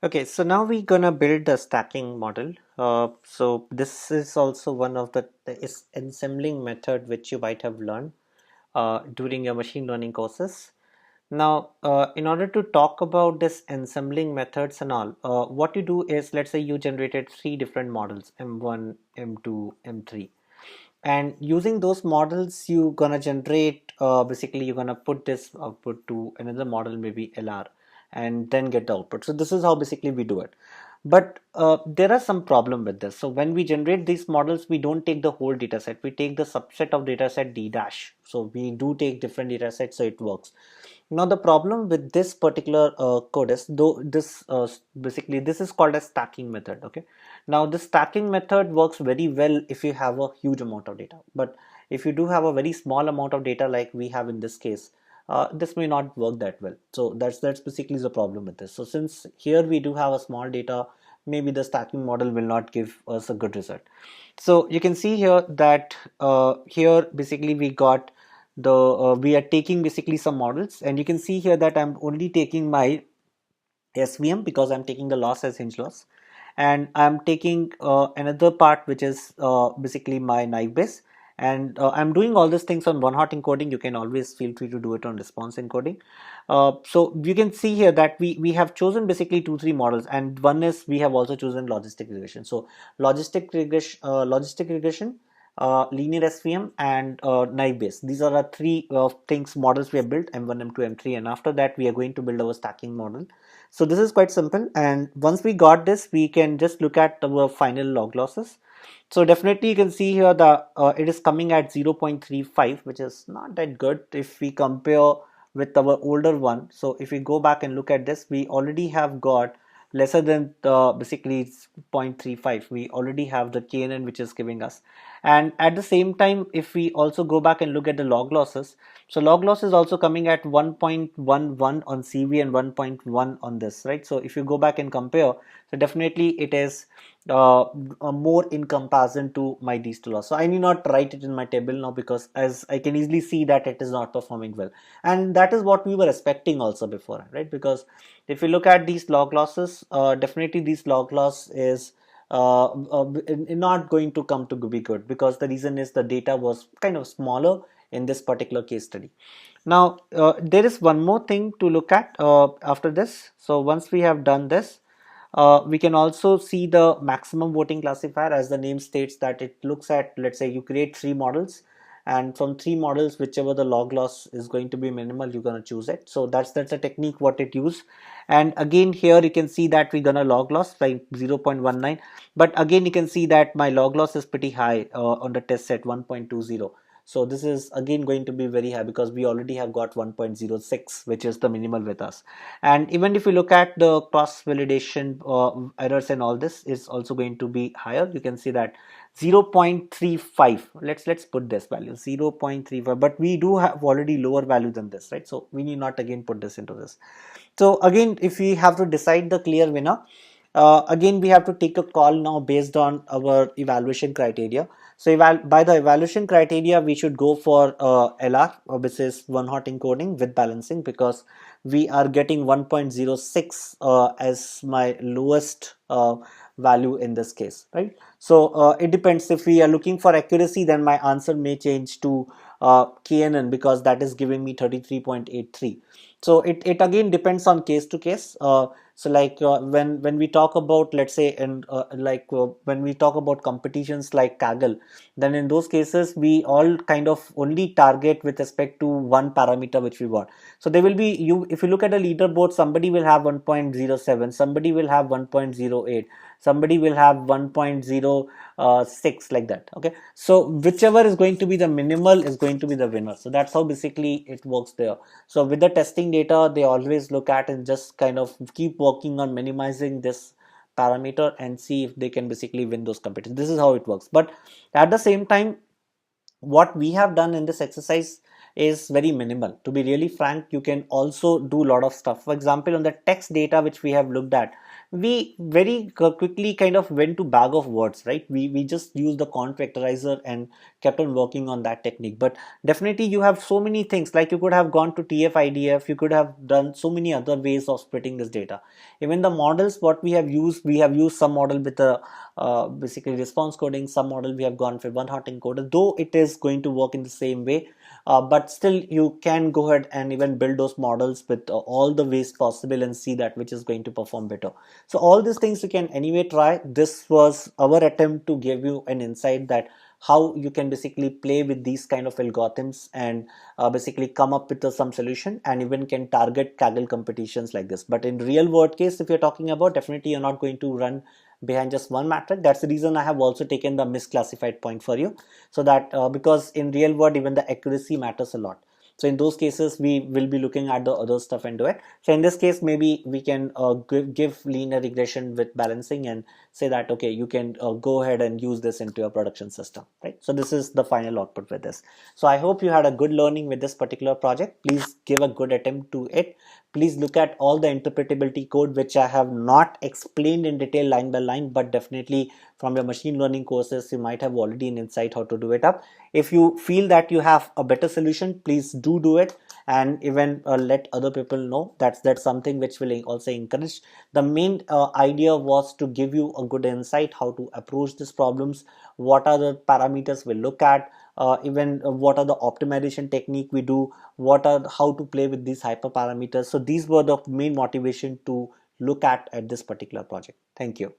Okay, so now we're gonna build the stacking model. So this is also one of the is ensembling method which you might have learned during your machine learning courses. Now, in order to talk about this ensembling methods and all, what you do is, let's say you generated three different models, M1, M2, M3, and using those models, you gonna generate basically you're gonna put this output to another model, maybe LR, and then get the output. So this is how basically we do it. But there are some problem with this. So when we generate these models, we don't take the whole data set. We take the subset of data set D dash. So we do take different data sets, so it works. Now the problem with this particular code is, though this basically this is called a stacking method. Okay. Now the stacking method works very well if you have a huge amount of data. But if you do have a very small amount of data like we have in this case, this may not work that well. So that's basically the problem with this. So since here we do have a small data, maybe the stacking model will not give us a good result. So you can see here that here basically we got the we are taking basically some models, and you can see here that I'm only taking my SVM because I'm taking the loss as hinge loss, and I'm taking another part which is basically my naive base, and I'm doing all these things on one hot encoding. You can always feel free to do it on response encoding. So you can see here that we have chosen basically three models, and one is we have also chosen logistic regression. So logistic regression, linear SVM, and naive base. These are the three things models we have built, M1, M2, M3, and after that we are going to build our stacking model. So this is quite simple, and once we got this, we can just look at our final log losses. So definitely you can see here that it is coming at 0.35, which is not that good if we compare with our older one. So if we go back and look at this, we already have got lesser than basically it's 0.35. We already have the KNN which is giving us, and at the same time if we also go back and look at the log losses, so log loss is also coming at 1.11 on CV and 1.1 on this, right? So if you go back and compare, so definitely it is more in comparison to my these two loss. So I need not write it in my table now, because as I can easily see that it is not performing well, and that is what we were expecting also before, right? Because if you look at these log losses, definitely these log loss is not going to come to be good, because the reason is the data was kind of smaller in this particular case study. Now there is one more thing to look at after this. So once we have done this, we can also see the maximum voting classifier. As the name states, that it looks at, let's say you create three models, and from three models whichever the log loss is going to be minimal, you're going to choose it. So that's a technique what it use. And again here you can see that we're going to log loss by 0.19, but again you can see that my log loss is pretty high on the test set, 1.20. So this is again going to be very high because we already have got 1.06, which is the minimal with us. And even if you look at the cross validation errors and all, this is also going to be higher. You can see that 0.35. Let's put this value 0.35, but we do have already lower value than this, right? So we need not again put this into this. So again, if we have to decide the clear winner, again we have to take a call now based on our evaluation criteria. So by the evaluation criteria, we should go for LR, which is one hot encoding with balancing, because we are getting 1.06 as my lowest value in this case, right? So it depends. If we are looking for accuracy, then my answer may change to KNN, because that is giving me 33.83. So it again depends on case to case. So like when we talk about, let's say, and when we talk about competitions like Kaggle, then in those cases we all kind of only target with respect to one parameter which we want. So there will be, you if you look at a leaderboard, somebody will have 1.07, somebody will have 1.08, somebody will have 1.06, like that. Okay, so whichever is going to be the minimal is going to be the winner. So that's how basically it works there. So with the testing data, they always look at and just kind of keep working on minimizing this parameter and see if they can basically win those competitions. This is how it works. But at the same time, what we have done in this exercise is very minimal. To be really frank, you can also do a lot of stuff. For example, on the text data which we have looked at, we very quickly kind of went to bag of words, right? We just used the const vectorizer and kept on working on that technique. But definitely you have so many things, like you could have gone to TF-IDF, you could have done so many other ways of splitting this data. Even the models what we have used some model with a basically response coding, some model we have gone for one hot encoder, though it is going to work in the same way. But still you can go ahead and even build those models with all the ways possible and see that which is going to perform better. So all these things you can anyway try. This was our attempt to give you an insight that how you can basically play with these kind of algorithms and basically come up with some solution, and even can target Kaggle competitions like this. But in real world case, if you're talking about, definitely you're not going to run behind just one metric. That's the reason I have also taken the misclassified point for you, so that because in real world even the accuracy matters a lot. So in those cases we will be looking at the other stuff and do it. So in this case maybe we can give linear regression with balancing and say that okay, you can go ahead and use this into your production system, right? So this is the final output with this. So I hope you had a good learning with this particular project. Please give a good attempt to it. Please look at all the interpretability code which I have not explained in detail line by line, but definitely from your machine learning courses you might have already an insight how to do it up. If you feel that you have a better solution, please do it, and even let other people know. That's something which will also encourage. The main idea was to give you a good insight how to approach these problems, what are the parameters we look at, even what are the optimization technique we do, what are how to play with these hyperparameters. So these were the main motivation to look at this particular project. Thank you.